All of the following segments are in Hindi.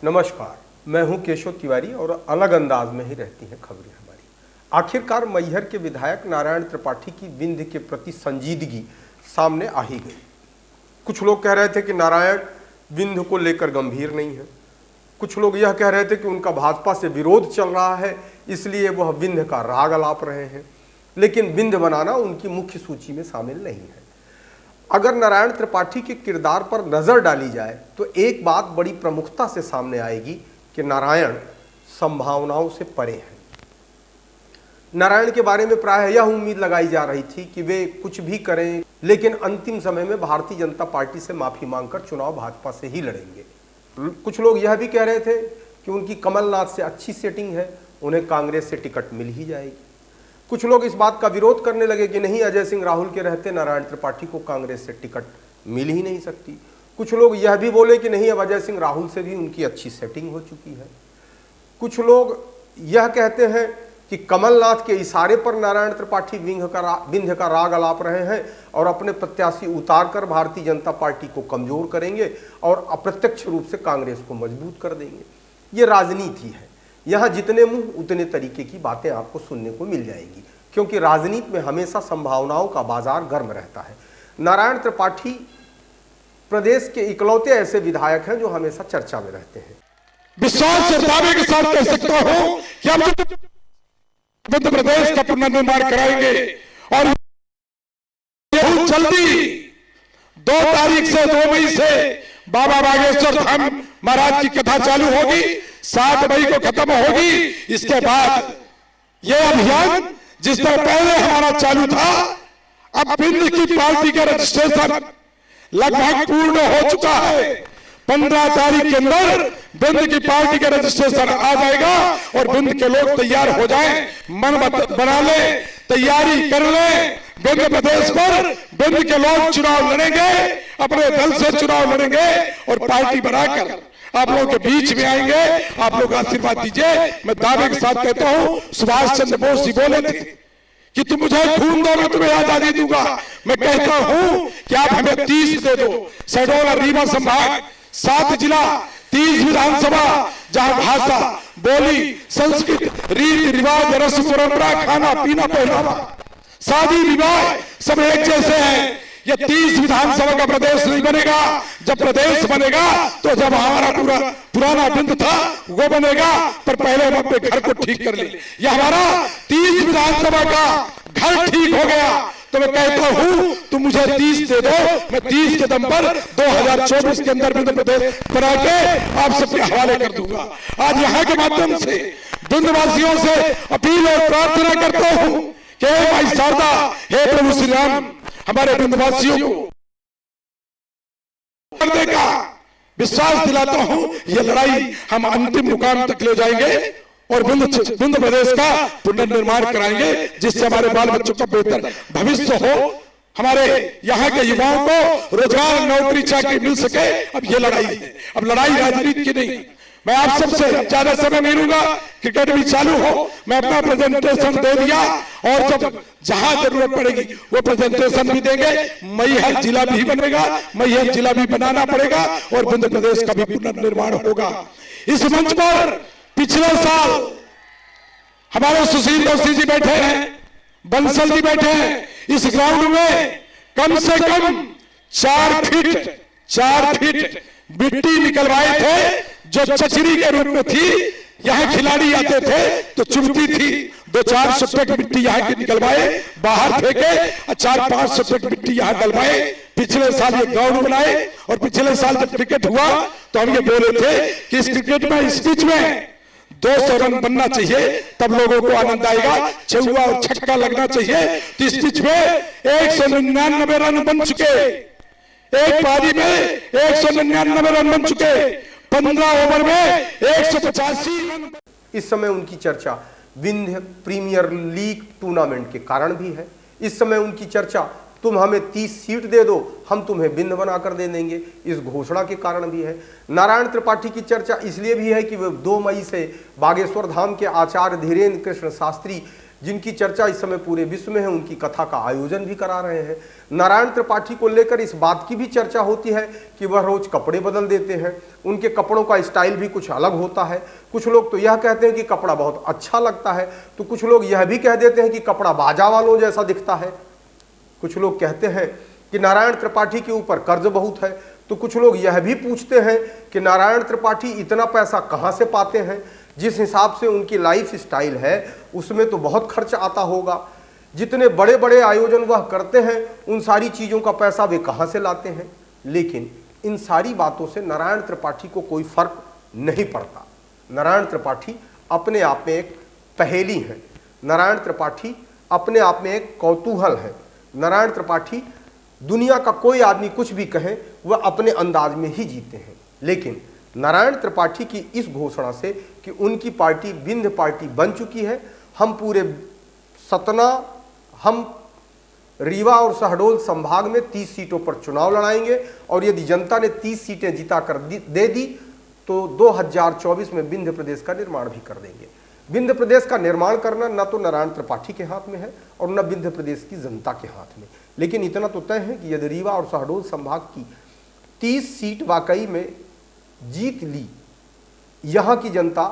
नमस्कार, मैं हूं केशव तिवारी और अलग अंदाज में ही रहती हैं खबरें हमारी। आखिरकार मैहर के विधायक नारायण त्रिपाठी की विंध्य के प्रति संजीदगी सामने आ ही गई। कुछ लोग कह रहे थे कि नारायण विंध्य को लेकर गंभीर नहीं है, कुछ लोग यह कह रहे थे कि उनका भाजपा से विरोध चल रहा है इसलिए वह विंध्य का राग अलाप रहे हैं, लेकिन विंध्य बनाना उनकी मुख्य सूची में शामिल नहीं है। अगर नारायण त्रिपाठी के किरदार पर नजर डाली जाए तो एक बात बड़ी प्रमुखता से सामने आएगी कि नारायण संभावनाओं से परे हैं। नारायण के बारे में प्रायः यह उम्मीद लगाई जा रही थी कि वे कुछ भी करें, लेकिन अंतिम समय में भारतीय जनता पार्टी से माफी मांगकर चुनाव भाजपा से ही लड़ेंगे। कुछ लोग यह भी कह रहे थे कि उनकी कमलनाथ से अच्छी सेटिंग है, उन्हें कांग्रेस से टिकट मिल ही जाएगी। कुछ लोग इस बात का विरोध करने लगे कि नहीं, अजय सिंह राहुल के रहते नारायण त्रिपाठी को कांग्रेस से टिकट मिल ही नहीं सकती। कुछ लोग यह भी बोले कि नहीं, अब अजय सिंह राहुल से भी उनकी अच्छी सेटिंग हो चुकी है। कुछ लोग यह कहते हैं कि कमलनाथ के इशारे पर नारायण त्रिपाठी विंध्य का राग अलाप रहे हैं और अपने प्रत्याशी उतारकर भारतीय जनता पार्टी को कमजोर करेंगे और अप्रत्यक्ष रूप से कांग्रेस को मजबूत कर देंगे। ये राजनीति है, यहाँ जितने मुंह उतने तरीके की बातें आपको सुनने को मिल जाएंगी, क्योंकि राजनीति में हमेशा संभावनाओं का बाजार गर्म रहता है। नारायण त्रिपाठी प्रदेश के इकलौते ऐसे विधायक हैं जो हमेशा चर्चा में रहते हैं। विश्वास और दावे के साथ कह सकता हूं कि हम मध्य प्रदेश का पुनर्निर्माण कराएंगे और बहुत जल्दी 2 तारीख से 2 मई से बाबा बागेश्वर धाम महाराज की कथा चालू होगी, 7 मई को खत्म होगी। इसके बाद यह अभियान जिस तरह पहले हमारा चालू था, अब विंध्य की पार्टी का रजिस्ट्रेशन लगभग पूर्ण हो चुका है। 15 तारीख के अंदर विंध्य की पार्टी का रजिस्ट्रेशन आ जाएगा और विंध्य के लोग तैयार हो जाएं, मन बना ले, तैयारी कर ले। विंध्य प्रदेश पर विंध्य के लोग चुनाव लड़ेंगे, अपने दल से चुनाव लड़ेंगे और पार्टी बनाकर आप लोगों के बीच में आएंगे। आप लोग आशीर्वाद दीजिए। मैं दावे के साथ कहता हूं, सुभाष चंद्र बोस जी बोले थे कि तुम मुझे खून दो, मैं तुम्हें आजादी दूंगा। मैं कहता हूं कि आप हमें 30 दे दो। शहडोल और रीवा संभाग 7 जिला, 30 विधानसभा, जहां भाषा, बोली, संस्कृत, रीति रिवाज, रस्म परंपरा, खाना पीना, पहनावा, शादी विवाह सब एक जैसे हैं। ये 30 विधानसभा का प्रदेश नहीं बनेगा। जब प्रदेश बनेगा तो जब हमारा पुराना विंध्य था वो बनेगा, पर पहले हम अपने घर को ठीक कर ले। ये हमारा 30 विधानसभा का घर ठीक हो गया तो मैं कहता हूं तुम मुझे 30 दे दो, मैं 30 के दम पर 2024 के अंदर विंध्य प्रदेश बना के आप सबके हवाले कर दूंगा। आज यहाँ के माध्यम से विंध्यवासियों से अपील और प्रार्थना करता हूं कि हे माई शारदा, हे प्रभु श्री राम, हमारे विंध्यवासियों को करने का विश्वास दिलाता हूं। यह लड़ाई हम अंतिम मुकाम तक ले जाएंगे और विंध्य प्रदेश का पुनर्निर्माण कराएंगे, जिससे हमारे बाल बच्चों का बेहतर भविष्य हो, हमारे यहाँ के युवाओं को रोजगार, नौकरी, चाकरी मिल सके। अब ये लड़ाई है, अब लड़ाई राजनीति की नहीं। मैं आप सबसे ज्यादा समय नहीं लूंगा, क्रिकेट भी चालू हो, मैं अपना प्रेजेंटेशन दे दिया और जब जहां जरूरत पड़ेगी वो प्रेजेंटेशन भी देंगे। मैहर जिला भी बनेगा, मैहर जिला भी बनाना पड़ेगा और विंध्य प्रदेश का भी पुनर्निर्माण होगा। इस मंच पर पिछले साल हमारे सुशील दोषी जी बैठे हैं, बंसल जी बैठे हैं। इस ग्राउंड में कम से कम 4 फीट मिट्टी निकलवाए थे जो चचरी के रूप में थी। यहाँ खिलाड़ी आते थे तो चुभती थी। 200-400 ट्रक मिट्टी यहाँ के निकलवाए, बाहर फेंके, 400-500 ट्रक मिट्टी यहाँ डलवाए। पिछले साल ये ग्राउंड बनाए और पिछले साल जब क्रिकेट हुआ तो हम ये बोले थे कि इस क्रिकेट में, इस पिच में 200 रन बनना चाहिए, तब लोगों को आनंद आएगा। चौका और छक्का लगना चाहिए। तो इस पिच में 199 रन बन चुके, एक पारी में 199 रन बन चुके, 15 ओवर में 185 रन। इस समय उनकी चर्चा विंध्य प्रीमियर लीग टूर्नामेंट के कारण भी है। इस समय उनकी चर्चा तुम हमें 30 सीट दे दो, हम तुम्हें विंध्य बनाकर दे देंगे, इस घोषणा के कारण भी है। नारायण त्रिपाठी की चर्चा इसलिए भी है कि वे 2 मई से बागेश्वर धाम के आचार्य धीरेन्द्र कृष्ण शास्त्री जिनकी चर्चा इस समय पूरे विश्व में है, उनकी कथा का आयोजन भी करा रहे हैं। नारायण त्रिपाठी को लेकर इस बात की भी चर्चा होती है कि वह रोज कपड़े बदल देते हैं, उनके कपड़ों का स्टाइल भी कुछ अलग होता है। कुछ लोग तो यह कहते हैं कि कपड़ा बहुत अच्छा लगता है, तो कुछ लोग यह भी कह देते हैं कि कपड़ा बाजा वालों जैसा दिखता है। कुछ लोग कहते हैं कि नारायण त्रिपाठी के ऊपर कर्ज बहुत है, तो कुछ लोग यह भी पूछते हैं कि नारायण त्रिपाठी इतना पैसा कहाँ से पाते हैं। जिस हिसाब से उनकी लाइफ स्टाइल है उसमें तो बहुत खर्च आता होगा। जितने बड़े बड़े आयोजन वह करते हैं उन सारी चीज़ों का पैसा वे कहाँ से लाते हैं। लेकिन इन सारी बातों से नारायण त्रिपाठी को कोई फर्क नहीं पड़ता। नारायण त्रिपाठी अपने आप में एक पहेली है, नारायण त्रिपाठी अपने आप में एक कौतूहल है। नारायण त्रिपाठी दुनिया का कोई आदमी कुछ भी कहे वह अपने अंदाज में ही जीते हैं। लेकिन नारायण त्रिपाठी की इस घोषणा से कि उनकी पार्टी विंध्य पार्टी बन चुकी है, हम पूरे सतना, हम रीवा और शहडोल संभाग में 30 सीटों पर चुनाव लड़ाएंगे और यदि जनता ने 30 सीटें जिता कर दे दी तो 2024 में विंध्य प्रदेश का निर्माण भी कर देंगे। विंध्य प्रदेश का निर्माण करना न तो नारायण त्रिपाठी के हाथ में है और न विंध्य प्रदेश की जनता के हाथ में। लेकिन इतना तो तय है कि यदि रीवा और शहडोल संभाग की 30 सीट वाकई में जीत ली, यहाँ की जनता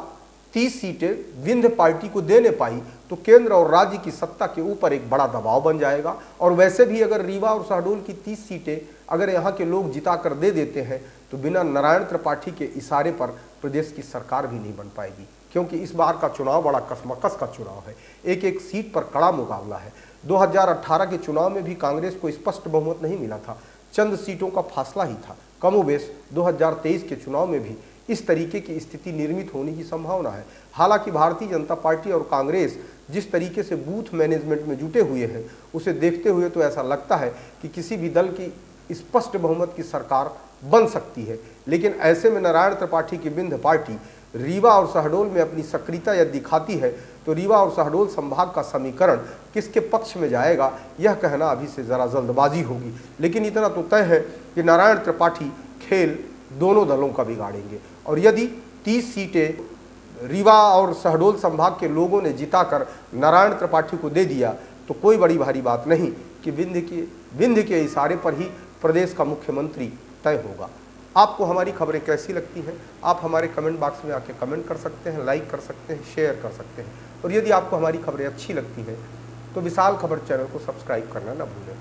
30 सीटें विंध्य पार्टी को देने पाई, तो केंद्र और राज्य की सत्ता के ऊपर एक बड़ा दबाव बन जाएगा। और वैसे भी अगर रीवा और शहडोल की 30 सीटें अगर यहाँ के लोग जिता कर दे देते हैं तो बिना नारायण त्रिपाठी के इशारे पर प्रदेश की सरकार भी नहीं बन पाएगी, क्योंकि इस बार का चुनाव बड़ा कसमकस का चुनाव है। एक एक सीट पर कड़ा मुकाबला है। 2018 के चुनाव में भी कांग्रेस को स्पष्ट बहुमत नहीं मिला था, चंद सीटों का फासला ही था। कमोबेश 2023 के चुनाव में भी इस तरीके की स्थिति निर्मित होने की संभावना है। हालांकि भारतीय जनता पार्टी और कांग्रेस जिस तरीके से बूथ मैनेजमेंट में जुटे हुए हैं, उसे देखते हुए तो ऐसा लगता है कि किसी भी दल की स्पष्ट बहुमत की सरकार बन सकती है। लेकिन ऐसे में नारायण त्रिपाठी की विंध्य पार्टी रीवा और शहडोल में अपनी सक्रियता यदि दिखाती है तो रीवा और शहडोल संभाग का समीकरण किसके पक्ष में जाएगा यह कहना अभी से ज़रा जल्दबाजी होगी। लेकिन इतना तो तय है कि नारायण त्रिपाठी खेल दोनों दलों का बिगाड़ेंगे और यदि 30 सीटें रीवा और शहडोल संभाग के लोगों ने जिताकर नारायण त्रिपाठी को दे दिया तो कोई बड़ी भारी बात नहीं कि विंध्य के इशारे पर ही प्रदेश का मुख्यमंत्री तय होगा। आपको हमारी खबरें कैसी लगती हैं आप हमारे कमेंट बॉक्स में आके कमेंट कर सकते हैं, लाइक कर सकते हैं, शेयर कर सकते हैं। और यदि आपको हमारी खबरें अच्छी लगती हैं तो विशाल खबर चैनल को सब्सक्राइब करना ना भूलें।